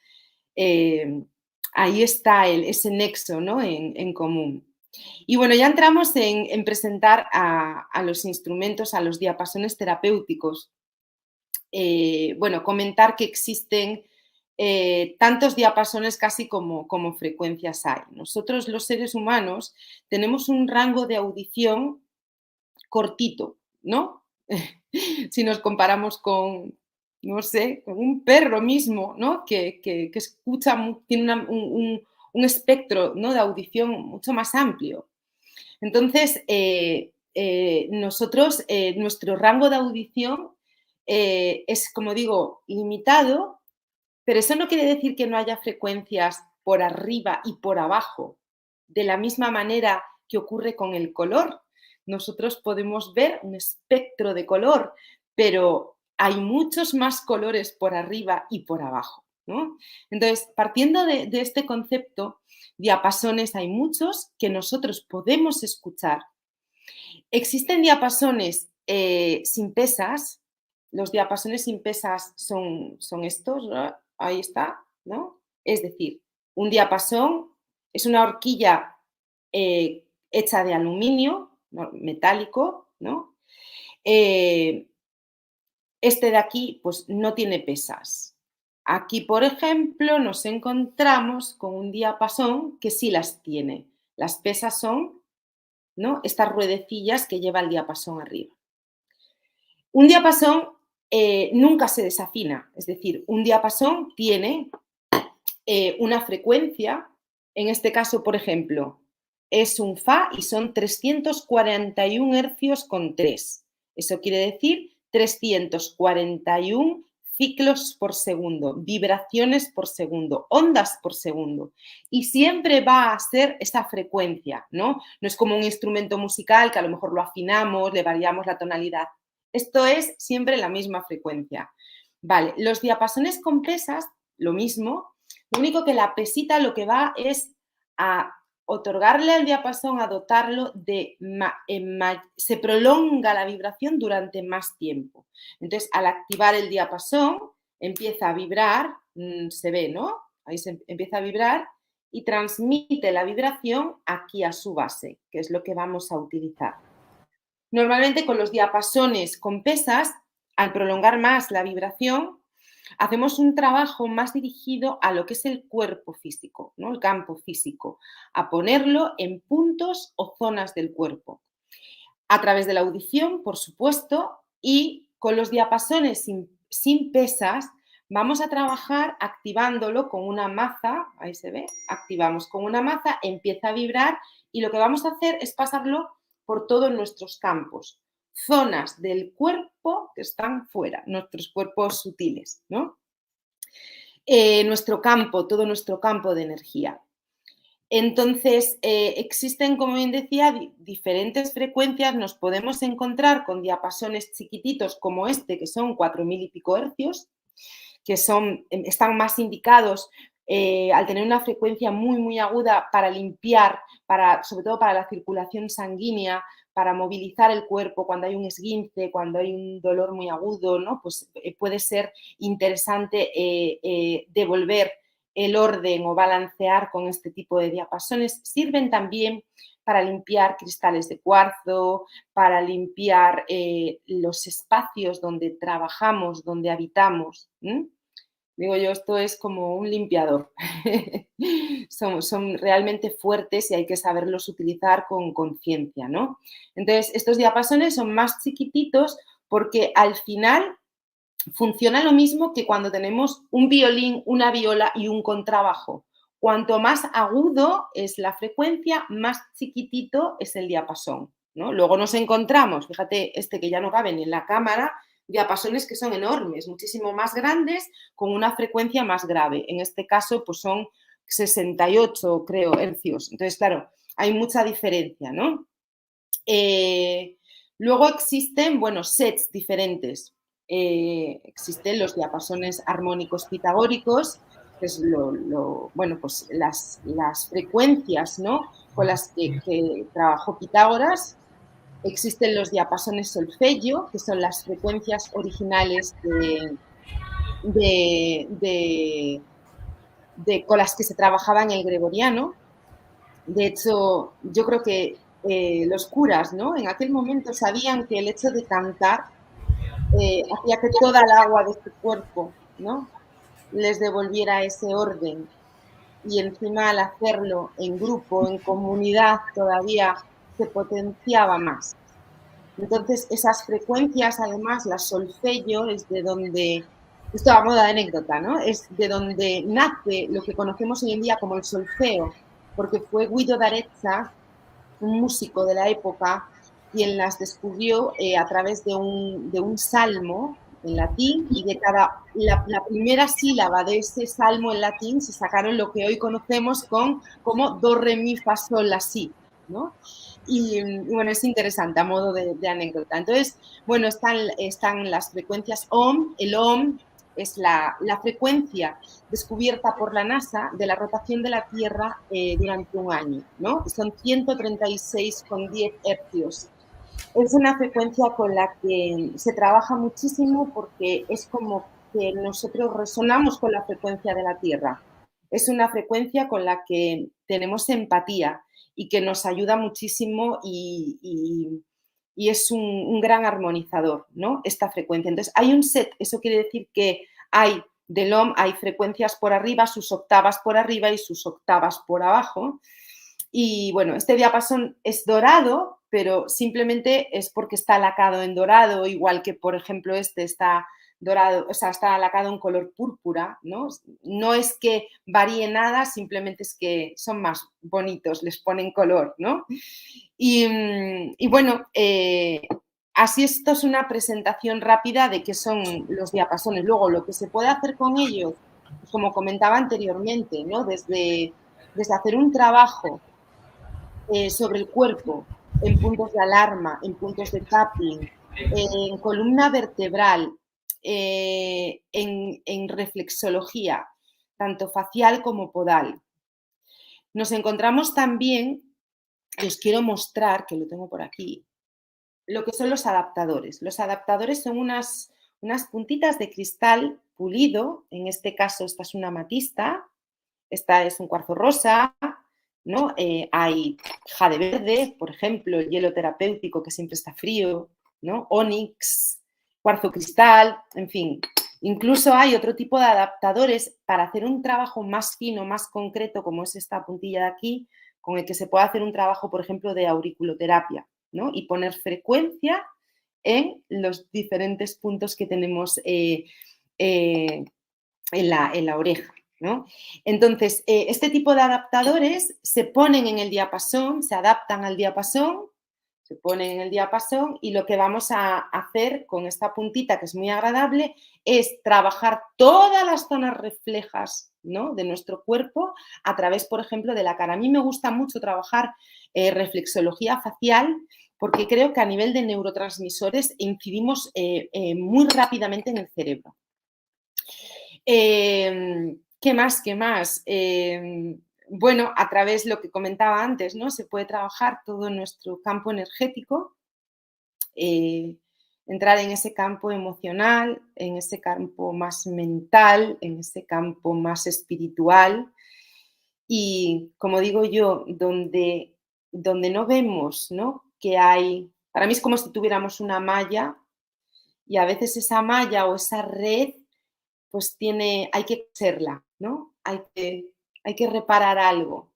ahí está ese nexo, ¿no?, en común. Y bueno, ya entramos en presentar a los instrumentos, a los diapasones terapéuticos. Bueno, comentar que existen tantos diapasones casi como frecuencias hay. Nosotros los seres humanos tenemos un rango de audición cortito, ¿no? Si nos comparamos con, no sé, con un perro mismo, ¿no? Que escucha, tiene un espectro, ¿no?, de audición mucho más amplio. Entonces, nosotros, nuestro rango de audición es, como digo, limitado, pero eso no quiere decir que no haya frecuencias por arriba y por abajo. De la misma manera que ocurre con el color. Nosotros podemos ver un espectro de color, pero hay muchos más colores por arriba y por abajo, ¿no? Entonces, partiendo de este concepto, diapasones hay muchos que nosotros podemos escuchar. Existen diapasones sin pesas. Los diapasones sin pesas son estos, ¿no? Ahí está, ¿no? Es decir, un diapasón es una horquilla hecha de aluminio, ¿no? Metálico, ¿no? Este de aquí, pues no tiene pesas. Aquí, por ejemplo, nos encontramos con un diapasón que sí las tiene. Las pesas son, ¿no?, estas ruedecillas que lleva el diapasón arriba. Un diapasón nunca se desafina, es decir, un diapasón tiene una frecuencia, en este caso, por ejemplo, es un Fa y son 341 hercios con 3. Eso quiere decir 341 ciclos por segundo, vibraciones por segundo, ondas por segundo. Y siempre va a ser esa frecuencia, ¿no? No es como un instrumento musical que a lo mejor lo afinamos, le variamos la tonalidad. Esto es siempre la misma frecuencia. Vale, los diapasones con pesas, lo mismo. Lo único que la pesita lo que va es a otorgarle al diapasón, a dotarlo de... se prolonga la vibración durante más tiempo. Entonces, al activar el diapasón, empieza a vibrar, se ve, ¿no? Ahí se empieza a vibrar y transmite la vibración aquí a su base, que es lo que vamos a utilizar. Normalmente con los diapasones con pesas, al prolongar más la vibración, hacemos un trabajo más dirigido a lo que es el cuerpo físico, ¿no? El campo físico, a ponerlo en puntos o zonas del cuerpo. A través de la audición, por supuesto, y con los diapasones sin pesas, vamos a trabajar activándolo con una maza, ahí se ve, activamos con una maza, empieza a vibrar y lo que vamos a hacer es pasarlo por todos nuestros campos, zonas del cuerpo que están fuera, nuestros cuerpos sutiles, ¿no? Nuestro campo, todo nuestro campo de energía. Entonces, existen, como bien decía, diferentes frecuencias. Nos podemos encontrar con diapasones chiquititos como este, que son 4.000 y pico hercios, que están más indicados al tener una frecuencia muy, muy aguda para limpiar, sobre todo para la circulación sanguínea, para movilizar el cuerpo cuando hay un esguince, cuando hay un dolor muy agudo, ¿no? Pues puede ser interesante devolver el orden o balancear con este tipo de diapasones. Sirven también para limpiar cristales de cuarzo, para limpiar los espacios donde trabajamos, donde habitamos. Digo yo, esto es como un limpiador. Son realmente fuertes y hay que saberlos utilizar con conciencia, ¿no? Entonces, estos diapasones son más chiquititos porque al final funciona lo mismo que cuando tenemos un violín, una viola y un contrabajo. Cuanto más agudo es la frecuencia, más chiquitito es el diapasón, ¿no? Luego nos encontramos, fíjate, este que ya no cabe ni en la cámara, diapasones que son enormes, muchísimo más grandes, con una frecuencia más grave. En este caso, pues son 68, creo, hercios. Entonces, claro, hay mucha diferencia, ¿no? Luego existen, bueno, sets diferentes. Existen los diapasones armónicos pitagóricos, que es bueno, pues las frecuencias, ¿no?, con las que trabajó Pitágoras. Existen los diapasones solfeggio, que son las frecuencias originales con las que se trabajaba en el gregoriano. De hecho, yo creo que los curas, ¿no?, en aquel momento sabían que el hecho de cantar hacía que toda el agua de su cuerpo, ¿no?, les devolviera ese orden. Y encima al hacerlo en grupo, en comunidad, todavía se potenciaba más. Entonces, esas frecuencias, además, la solfeggio, es de donde, esto a modo de anécdota, ¿no?, es de donde nace lo que conocemos hoy en día como el solfeo, porque fue Guido d'Arezza, un músico de la época, quien las descubrió a través de un salmo en latín, y de la primera sílaba de ese salmo en latín se sacaron lo que hoy conocemos como do, re, mi, fa, sol, la, si, ¿no? Y bueno, es interesante a modo de anécdota. Entonces, bueno, están las frecuencias OM. El OM es la frecuencia descubierta por la NASA de la rotación de la Tierra durante un año, ¿no? Son 136,10 hercios. Es una frecuencia con la que se trabaja muchísimo porque es como que nosotros resonamos con la frecuencia de la Tierra. Es una frecuencia con la que tenemos empatía y que nos ayuda muchísimo y es un gran armonizador, ¿no? Esta frecuencia. Entonces, hay un set, eso quiere decir que hay del OM, hay frecuencias por arriba, sus octavas por arriba y sus octavas por abajo. Y bueno, este diapasón es dorado, pero simplemente es porque está lacado en dorado, igual que, por ejemplo, este está dorado, o sea, está lacado en color púrpura, ¿no? No es que varíe nada, simplemente es que son más bonitos, les ponen color, ¿no? Y bueno, así esto es una presentación rápida de qué son los diapasones. Luego, lo que se puede hacer con ellos, como comentaba anteriormente, ¿no? Desde hacer un trabajo sobre el cuerpo, en puntos de alarma, en puntos de tapping, en columna vertebral, en reflexología, tanto facial como podal. Nos encontramos también, os quiero mostrar, que lo tengo por aquí, lo que son los adaptadores. Los adaptadores son unas puntitas de cristal pulido, en este caso esta es una amatista, esta es un cuarzo rosa, ¿no? Hay jade verde, por ejemplo, el hielo terapéutico que siempre está frío, ¿no? Onix, cuarzo cristal, en fin. Incluso hay otro tipo de adaptadores para hacer un trabajo más fino, más concreto, como es esta puntilla de aquí, con el que se puede hacer un trabajo, por ejemplo, de auriculoterapia, ¿no? Y poner frecuencia en los diferentes puntos que tenemos en la oreja, ¿no? Entonces, este tipo de adaptadores se ponen en el diapasón, se adaptan al diapasón, se ponen en el diapasón y lo que vamos a hacer con esta puntita, que es muy agradable, es trabajar todas las zonas reflejas, ¿no? De nuestro cuerpo a través, por ejemplo, de la cara. A mí me gusta mucho trabajar reflexología facial porque creo que a nivel de neurotransmisores incidimos muy rápidamente en el cerebro. ¿Qué más? ¿Qué más? Bueno, a través de lo que comentaba antes, ¿no? Se puede trabajar todo nuestro campo energético, entrar en ese campo emocional, en ese campo más mental, en ese campo más espiritual. Y como digo yo, donde no vemos, ¿no? Que hay, para mí es como si tuviéramos una malla y a veces esa malla o esa red pues hay que coserla, ¿no? Hay que reparar algo.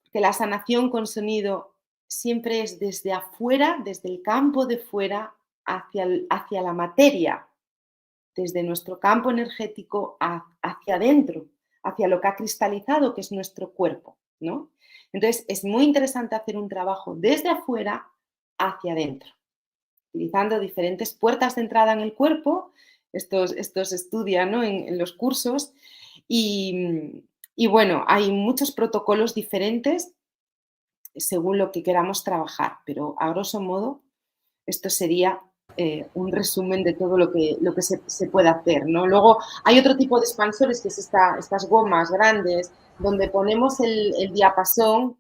Porque la sanación con sonido siempre es desde afuera, desde el campo de fuera, hacia la materia, desde nuestro campo energético hacia adentro, hacia lo que ha cristalizado, que es nuestro cuerpo, ¿no? Entonces, es muy interesante hacer un trabajo desde afuera hacia adentro, utilizando diferentes puertas de entrada en el cuerpo. Estos se estudian, ¿no? en los cursos y bueno, hay muchos protocolos diferentes según lo que queramos trabajar, pero a grosso modo esto sería un resumen de todo lo que se puede hacer, ¿no? Luego hay otro tipo de expansores, que es estas gomas grandes donde ponemos el diapasón,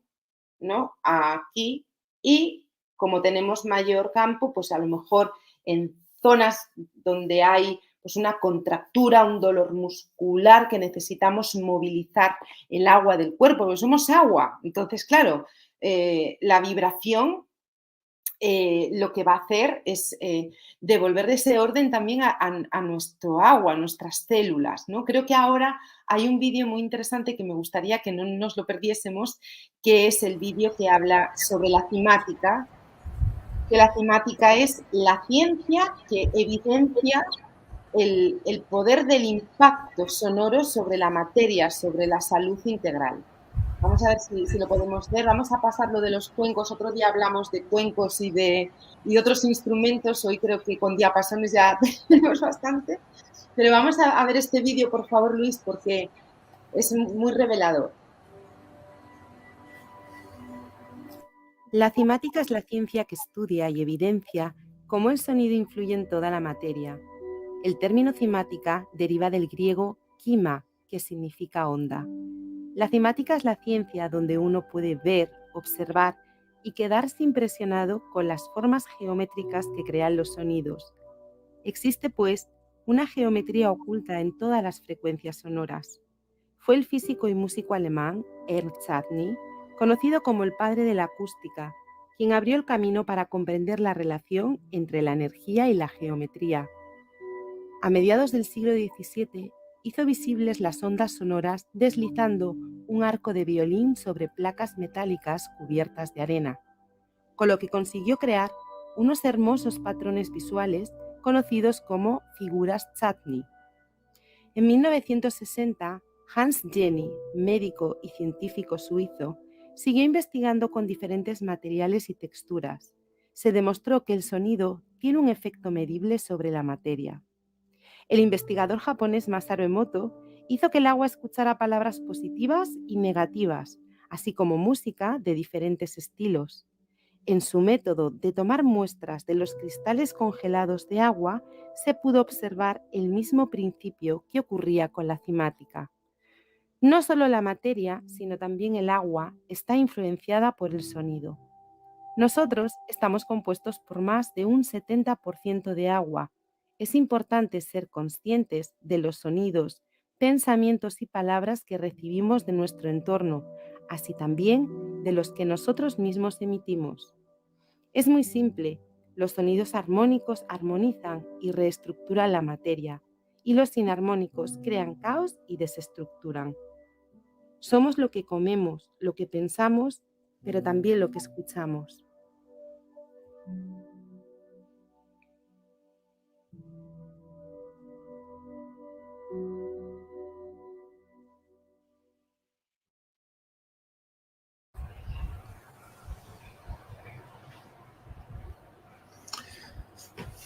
¿no? Aquí, y como tenemos mayor campo, pues a lo mejor en zonas donde hay pues una contractura, un dolor muscular, que necesitamos movilizar el agua del cuerpo, porque somos agua. Entonces, claro, la vibración lo que va a hacer es devolver ese orden también a nuestro agua, a nuestras células, ¿no? Creo que ahora hay un vídeo muy interesante que me gustaría que no nos lo perdiésemos, que es el vídeo que habla sobre la cimática, que la cimática es la ciencia que evidencia el poder del impacto sonoro sobre la materia, sobre la salud integral. Vamos Vamos a ver si lo podemos ver. Vamos a pasar lo de los cuencos. Otro día hablamos de cuencos y otros instrumentos. Hoy creo que con diapasones ya tenemos bastante. Pero vamos a ver este vídeo, por favor, Luis, porque es muy revelador. La cimática es la ciencia que estudia y evidencia cómo el sonido influye en toda la materia. El término cimática deriva del griego kima, que significa onda. La cimática es la ciencia donde uno puede ver, observar y quedarse impresionado con las formas geométricas que crean los sonidos. Existe, pues, una geometría oculta en todas las frecuencias sonoras. Fue el físico y músico alemán Ernst Chladni, conocido como el padre de la acústica, quien abrió el camino para comprender la relación entre la energía y la geometría. A mediados del siglo XVII hizo visibles las ondas sonoras deslizando un arco de violín sobre placas metálicas cubiertas de arena, con lo que consiguió crear unos hermosos patrones visuales conocidos como figuras Chladni. En 1960, Hans Jenny, médico y científico suizo, siguió investigando con diferentes materiales y texturas. Se demostró que el sonido tiene un efecto medible sobre la materia. El investigador japonés Masaru Emoto hizo que el agua escuchara palabras positivas y negativas, así como música de diferentes estilos. En su método de tomar muestras de los cristales congelados de agua, se pudo observar el mismo principio que ocurría con la cimática. No solo la materia, sino también el agua está influenciada por el sonido. Nosotros estamos compuestos por más de un 70% de agua. Es importante ser conscientes de los sonidos, pensamientos y palabras que recibimos de nuestro entorno, así también de los que nosotros mismos emitimos. Es muy simple, los sonidos armónicos armonizan y reestructuran la materia, y los inarmónicos crean caos y desestructuran. Somos lo que comemos, lo que pensamos, pero también lo que escuchamos.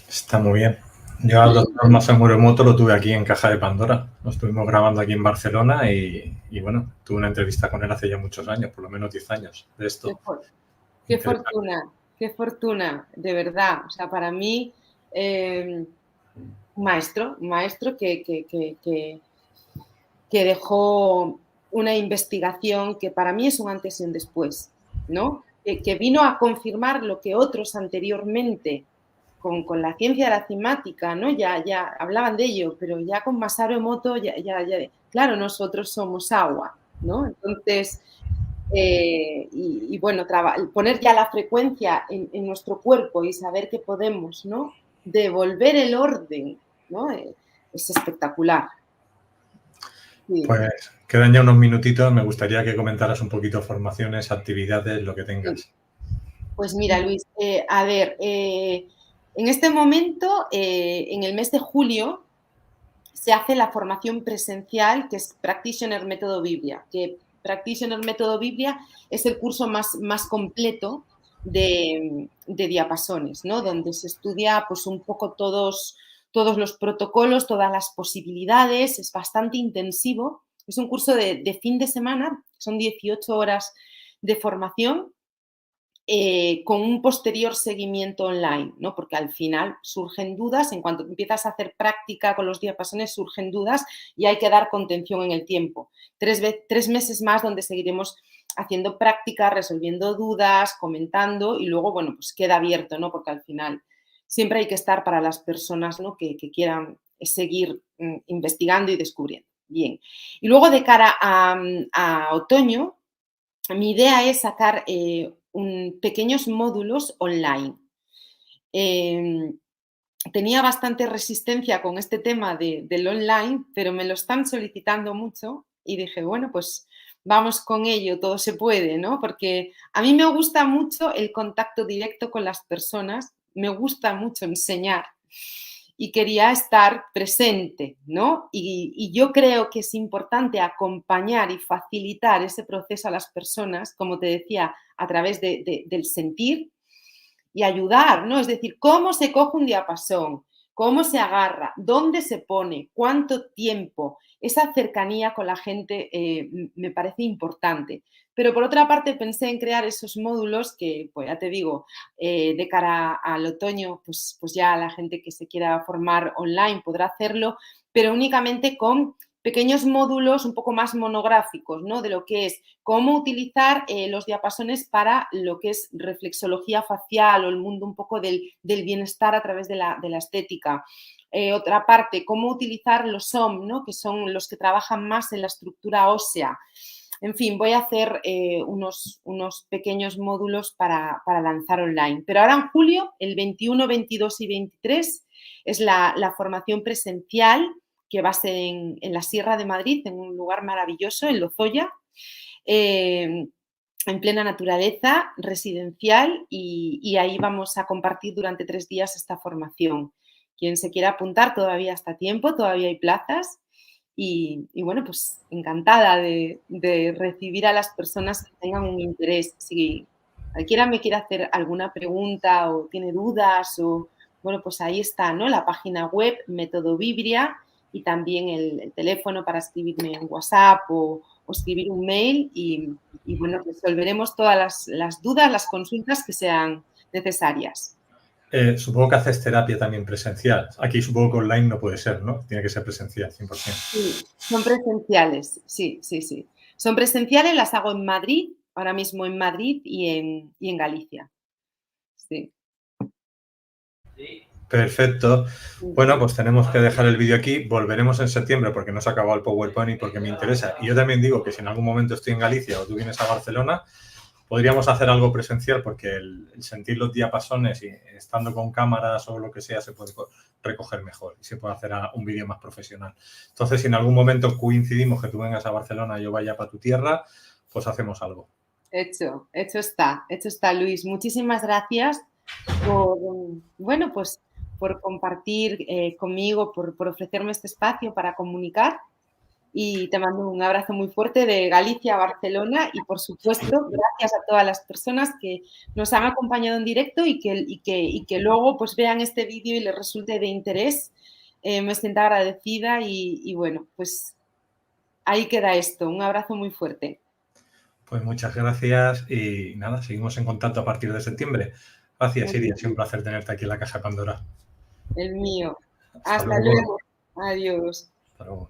Está muy bien. Yo al doctor Masaru Emoto lo tuve aquí en Caja de Pandora. Lo estuvimos grabando aquí en Barcelona y bueno, tuve una entrevista con él hace ya muchos años, por lo menos 10 años de esto. Qué fortuna, de verdad. O sea, para mí, un maestro que dejó una investigación que para mí es un antes y un después, ¿no? Que vino a confirmar lo que otros anteriormente con la ciencia de la cimática, ¿no? Ya hablaban de ello, pero ya con Masaru Emoto, claro, nosotros somos agua, ¿no? Entonces, bueno, poner ya la frecuencia en nuestro cuerpo y saber que podemos, ¿no? Devolver el orden, ¿no? Es espectacular. Sí. Pues quedan ya unos minutitos. Me gustaría que comentaras un poquito formaciones, actividades, lo que tengas. Sí. Pues mira, Luis, a ver, en este momento, en el mes de julio, se hace la formación presencial, que es Practitioner Método Biblia, que Practitioner Método Biblia es el curso más completo de diapasones, ¿no? Donde se estudia pues un poco todos los protocolos, todas las posibilidades, es bastante intensivo. Es un curso de fin de semana, son 18 horas de formación, con un posterior seguimiento online, ¿no? Porque al final surgen dudas, en cuanto empiezas a hacer práctica con los diapasones surgen dudas y hay que dar contención en el tiempo. 3 meses más donde seguiremos haciendo práctica, resolviendo dudas, comentando y luego, bueno, pues queda abierto, ¿no? Porque al final siempre hay que estar para las personas, ¿no? que quieran seguir investigando y descubriendo. Bien. Y luego de cara a otoño, mi idea es sacar pequeños módulos online. Tenía bastante resistencia con este tema del online, pero me lo están solicitando mucho y dije, bueno, pues vamos con ello, todo se puede, ¿no? Porque a mí me gusta mucho el contacto directo con las personas, me gusta mucho enseñar y quería estar presente, ¿no? Y yo creo que es importante acompañar y facilitar ese proceso a las personas, como te decía, a través del sentir y ayudar, ¿no? Es decir, cómo se coge un diapasón, cómo se agarra, dónde se pone, cuánto tiempo. Esa cercanía con la gente me parece importante. Pero por otra parte pensé en crear esos módulos que, pues ya te digo, de cara al otoño, pues ya la gente que se quiera formar online podrá hacerlo, pero únicamente con pequeños módulos un poco más monográficos, ¿no? De lo que es cómo utilizar los diapasones para lo que es reflexología facial o el mundo un poco del bienestar a través de la estética. Otra parte, cómo utilizar los SOM, ¿no? Que son los que trabajan más en la estructura ósea. En fin, voy a hacer unos pequeños módulos para lanzar online. Pero ahora en julio, el 21, 22 y 23, es la formación presencial que va a ser en la Sierra de Madrid, en un lugar maravilloso, en Lozoya, en plena naturaleza, residencial, y ahí vamos a compartir durante 3 días esta formación. Quien se quiera apuntar, todavía está a tiempo, todavía hay plazas. Y bueno, pues encantada de recibir a las personas que tengan un interés. Si cualquiera me quiere hacer alguna pregunta o tiene dudas, o bueno, pues ahí está, ¿no? La página web, Método Vibria, y también el teléfono para escribirme en WhatsApp o escribir un mail y bueno, resolveremos todas las dudas, las consultas que sean necesarias. Supongo que haces terapia también presencial. Aquí supongo que online no puede ser, ¿no? Tiene que ser presencial, 100%. Sí, son presenciales, sí. Son presenciales, las hago en Madrid, ahora mismo en Madrid y en Galicia. Sí. Perfecto. Bueno, pues tenemos que dejar el vídeo aquí. Volveremos en septiembre porque no se ha acabado el PowerPoint y porque me interesa. Y yo también digo que si en algún momento estoy en Galicia o tú vienes a Barcelona, podríamos hacer algo presencial porque el sentir los diapasones y estando con cámaras o lo que sea se puede recoger mejor y se puede hacer un vídeo más profesional. Entonces, si en algún momento coincidimos que tú vengas a Barcelona y yo vaya para tu tierra, pues hacemos algo. Hecho está, Luis. Muchísimas gracias por, bueno, pues por compartir conmigo, por ofrecerme este espacio para comunicar. Y te mando un abrazo muy fuerte de Galicia a Barcelona y, por supuesto, gracias a todas las personas que nos han acompañado en directo y que luego pues vean este vídeo y les resulte de interés. Me siento agradecida y bueno, pues ahí queda esto. Un abrazo muy fuerte. Pues muchas gracias y nada, seguimos en contacto a partir de septiembre. Gracias, Iria. Ha sido un placer tenerte aquí en la Caja de Pandora. El mío. Hasta luego. Adiós. Hasta luego.